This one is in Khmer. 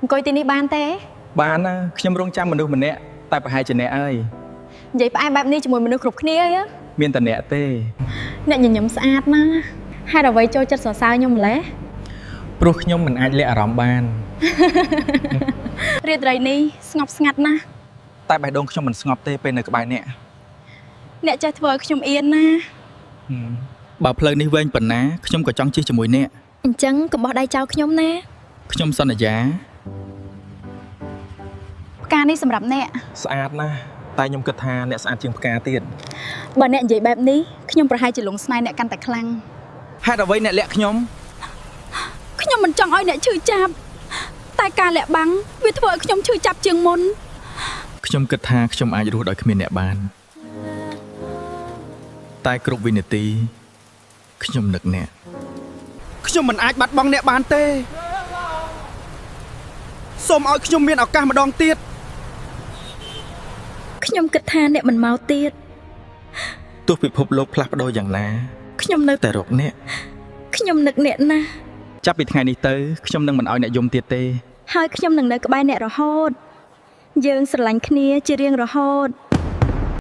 អង្គុយទីនេះបានទេបានណាខ្ញុំរងចាំមនុស្សម្នាក់តែប្រហែលជាអ្នកអើយនិយាយផ្អែមបែបនេះជាមួយមនុស្សគ្រប់គ្នាអីមានតែអ្នកទេអ្នកញញឹមស្អាតណាហេតុអ្វីចូលចិត្តសរសើរខ្ញុំម្លេះព្រោះខ្ញុំមិនអាចលាក់អារម្មណ៍បានរាត្រីនេះស្ងប់ស្ងាត់ណាស់តែបេះដូងខ្ញុំមិនស្ងប់ទេពេលនៅក្បែរអ្នកចេះធ្វើឲ្យខ្ញុំអៀនណាបើផ្លូវនេះវែងប៉ុណ្ណាខ្ញុំក៏ចង់ជិះជាមួយអ្នកអញ្ចឹងកុំបោះដៃចោលខ្ញុំណាខ្ញុំសន្យាផ្កានេះសម្រាប់អ្នកស្អាតណាស់តែខ្ញុំគិតថាអ្នកស្អាតជាងផ្កាទៀតបើអ្នកនិយាយបែបនេះខ្ញុំប្រហែលជាលងស្នេហ៍អ្នកកាន់តែខ្លាំងហេតុអ្វីអ្នកលាក់ខ្ញុំមិនចង់ឲ្យអ្នកឈឺចាប់តែការលាក់បាំងវាធ្វើឲ្យខ្ញុំឈឺចាប់ជាងមុនខ្ញុំគិតថាខ្ញុំអាចរស់ដោយគ្មានអ្នកបានតែគ្រប់វិនាទីខ្ញុំនឹកអ្នកខ្ញុំមិនអាចបាត់បង់អ្នកបានទេសូមឲ្យខ្ញុំមានឱកាសម្ដងទៀតខ្ញុំគិតថាអ្នកមិនមកទៀតទោះពិភពលោកផ្លាស់ប្ដូរយ៉ាងណាខ្ញុំនៅតែរកអ្នកខ្ញុំនឹកអ្នកណាស់ចាប់ពីថ្ងៃនេះទៅខ្ញុំនឹងមិនឲ្យអ្នកយំទៀតទេហើយខ្ញុំនឹងនៅក្បែរអ្នករហូតយើងស្រឡាញ់គ្នាជារៀងរហូត